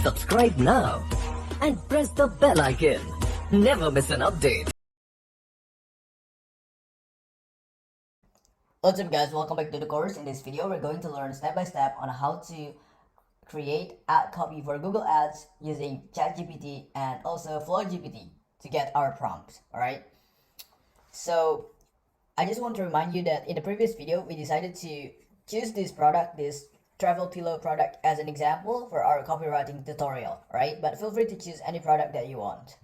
Subscribe now and press the bell icon. Never miss an update. What's up guys, welcome back to the course. In this video, we're going to learn step by step on how to create ad copy for Google Ads using ChatGPT and also FlowGPT to get our prompts, alright? So, I just want to remind you that in the previous video, we decided to choose this product, this travel pillow product as an example for our copywriting tutorial, right? But feel free to choose any product that you want.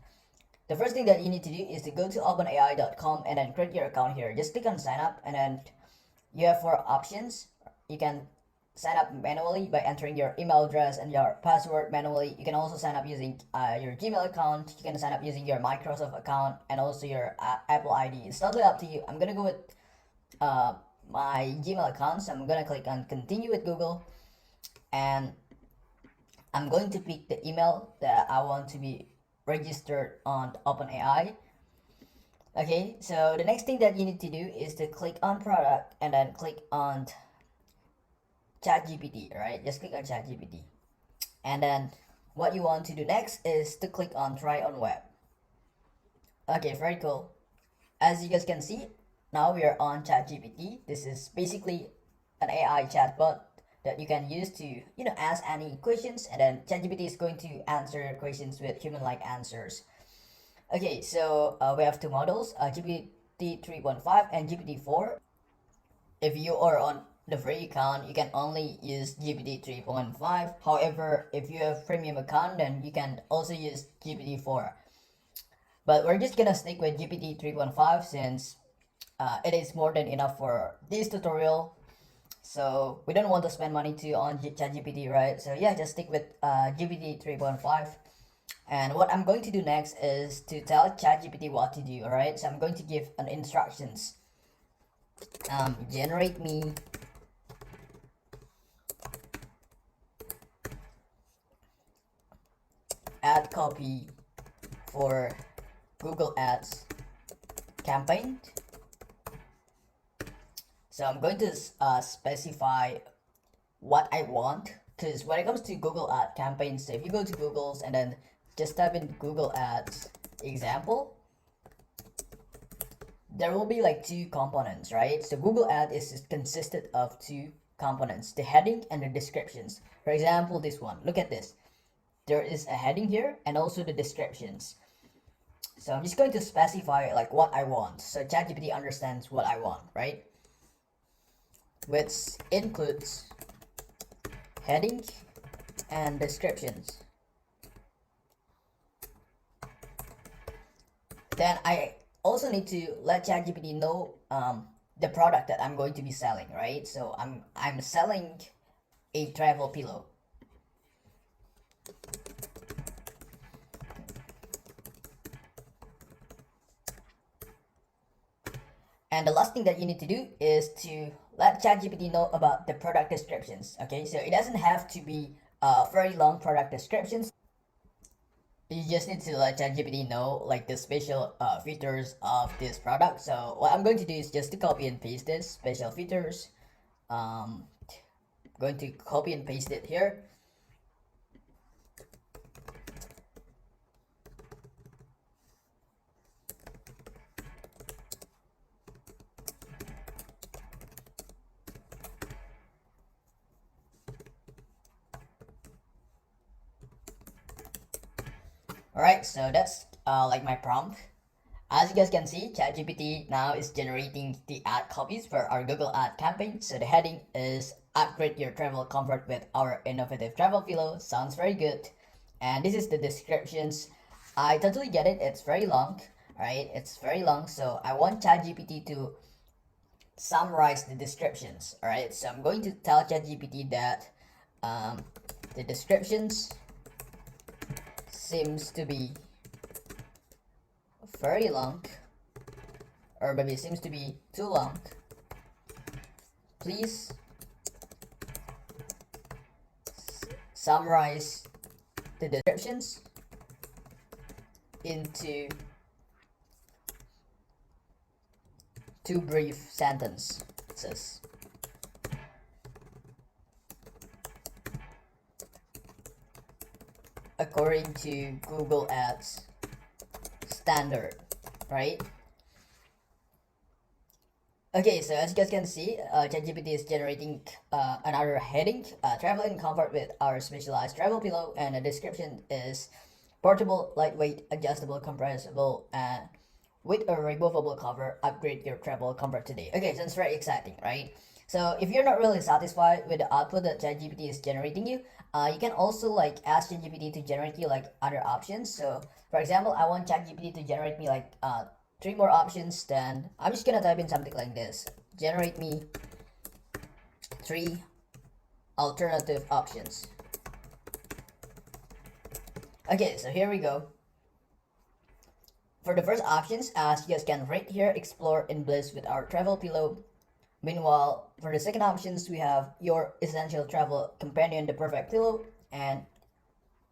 The first thing that you need to do is to go to openai.com and then create your account here. Just click on sign up and then you have 4 options. You can sign up manually by entering your email address and your password manually. You can also sign up using your Gmail account. You can sign up using your Microsoft account and also your Apple ID. It's totally up to you. I'm gonna go with my Gmail account, so I'm gonna click on continue with Google, and I'm going to pick the email that I want to be registered on OpenAI. Okay, so the next thing that you need to do is to click on product and then click on ChatGPT, right? Just click on ChatGPT. And then what you want to do next is to click on try on web. Okay, very cool. As you guys can see, now we are on ChatGPT. This is basically an AI chatbot that you can use to, ask any questions, and then ChatGPT is going to answer your questions with human-like answers. Okay, so we have 2 models, GPT 3.5 and GPT 4. If you are on the free account, you can only use GPT 3.5. However, if you have premium account, then you can also use GPT 4. But we're just gonna stick with GPT 3.5 since it is more than enough for this tutorial. So we don't want to spend money too on ChatGPT, right? So yeah, just stick with GPT 3.5. And what I'm going to do next is to tell ChatGPT what to do, alright? So I'm going to give an instructions. Generate me ad copy for Google Ads campaign. So I'm going to specify what I want, because when it comes to Google Ad campaigns, so if you go to Google's and then just type in Google Ads example, there will be like 2 components, right? So Google Ad is consisted of 2 components, the heading and the descriptions. For example, this one, look at this. There is a heading here and also the descriptions. So I'm just going to specify like what I want, so ChatGPT understands what I want, right? Which includes heading and descriptions. Then I also need to let ChatGPT know the product that I'm going to be selling, right? So I'm selling a travel pillow. And the last thing that you need to do is to let ChatGPT know about the product descriptions. Okay, so it doesn't have to be very long product descriptions. You just need to let ChatGPT know like the special features of this product. So what I'm going to do is just to copy and paste this special features. Going to copy and paste it here. Alright, so that's like my prompt. As you guys can see, ChatGPT now is generating the ad copies for our Google Ad campaign. So the heading is upgrade your travel comfort with our innovative travel pillow. Sounds very good. And this is the descriptions. I totally get it. It's very long, right? It's very long. So I want ChatGPT to summarize the descriptions, alright? So I'm going to tell ChatGPT that the descriptions seems to be very long, or maybe it seems to be too long. Please summarize the descriptions into 2 brief sentences. according to Google Ads standard, right? Okay, so as you guys can see, ChatGPT is generating another heading, travel in comfort with our specialized travel pillow, and the description is portable, lightweight, adjustable, compressible, and with a removable cover, upgrade your travel comfort today. Okay, so it's very exciting, right? So if you're not really satisfied with the output that ChatGPT is generating you, you can also like ask ChatGPT to generate you like other options. So for example, I want ChatGPT to generate me like 3 more options. Then I'm just gonna type in something like this: generate me 3 alternative options. Okay, so here we go. For the first options, as you guys can right here, explore in bliss with our travel pillow. Meanwhile, for the second options, we have your essential travel companion, the perfect pillow. And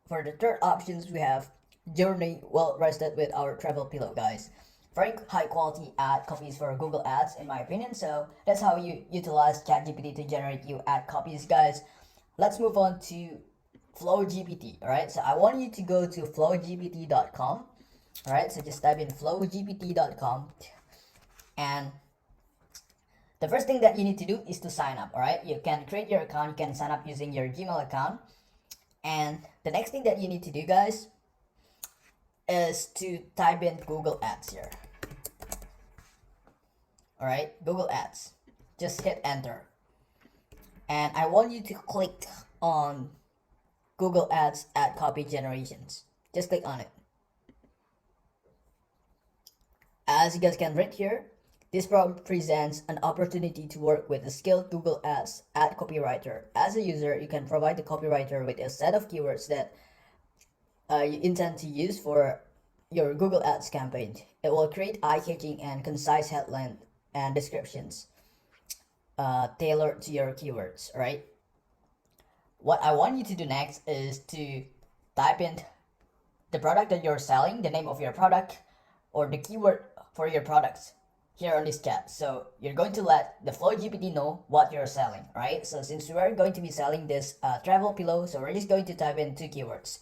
for the third options, we have journey well rested with our travel pillow, guys. Very high quality ad copies for Google Ads, in my opinion. So that's how you utilize ChatGPT to generate you ad copies, guys. Let's move on to FlowGPT. All right, so I want you to go to flowgpt.com. All right, so just type in flowgpt.com, and the first thing that you need to do is to sign up. All right, you can create your account, you can sign up using your Gmail account, and the next thing that you need to do, guys, is to type in Google Ads here. All right, Google Ads, just hit enter, and I want you to click on Google Ads ad copy generations. Just click on it. As you guys can read here, this presents an opportunity to work with a skilled Google Ads ad copywriter. As a user, you can provide the copywriter with a set of keywords that you intend to use for your Google Ads campaign. It will create eye-catching and concise headline and descriptions tailored to your keywords, right? What I want you to do next is to type in the product that you're selling, the name of your product, or the keyword for your products here on this chat. So you're going to let the FlowGPT know what you're selling, right? So since we're going to be selling this travel pillow, so we're just going to type in 2 keywords,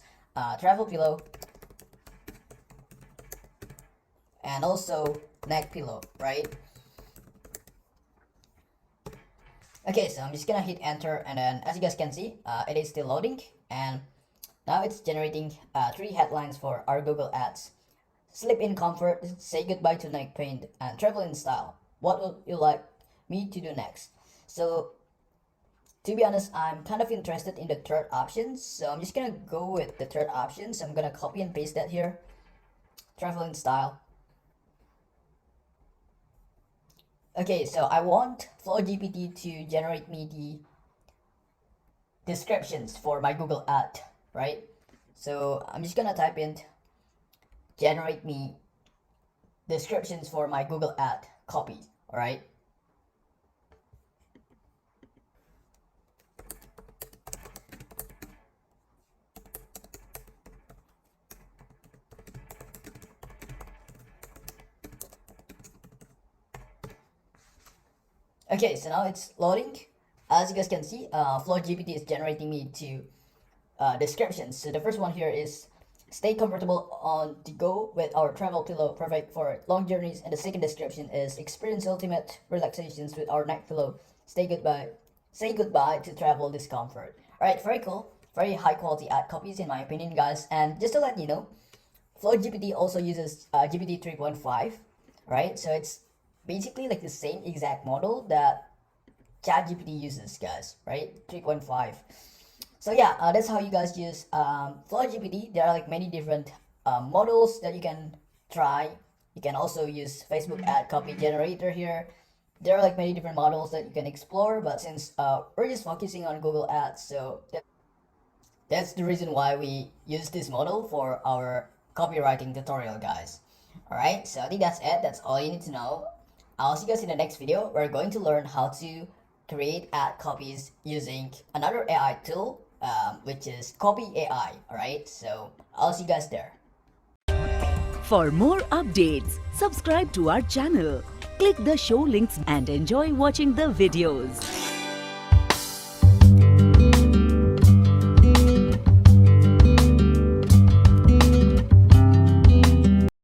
travel pillow and also neck pillow, right? Okay, so I'm just gonna hit enter, and then as you guys can see, it is still loading, and now it's generating 3 headlines for our Google Ads. Sleep in comfort, say goodbye to neck pain, and travel in style. What would you like me to do next? So, to be honest, I'm kind of interested in the third option, so I'm just gonna go with the third option. So I'm gonna copy and paste that here. Travel in style. Okay, so I want FlowGPT to generate me the descriptions for my Google ad, right? So I'm just gonna type in generate me descriptions for my Google ad copy, all right? Okay, so now it's loading. As you guys can see, FlowGPT is generating me 2 descriptions. So the first one here is stay comfortable on the go with our travel pillow, perfect for long journeys. And the second description is experience ultimate relaxations with our neck pillow. Say goodbye to travel discomfort. All right, very cool, very high quality ad copies in my opinion, guys. And just to let you know, FlowGPT also uses GPT 3.5, right? So it's basically like the same exact model that ChatGPT uses, guys, right? 3.5. So yeah, that's how you guys use FlowGPT. There are like many different models that you can try. You can also use Facebook ad copy generator here. There are like many different models that you can explore, but since we're just focusing on Google Ads, so that's the reason why we use this model for our copywriting tutorial, guys. Alright, so I think that's it. That's all you need to know. I'll see you guys in the next video. We're going to learn how to create ad copies using another AI tool, which is Copy AI. Alright, so I'll see you guys there. For more updates, subscribe to our channel, click the show links and enjoy watching the videos.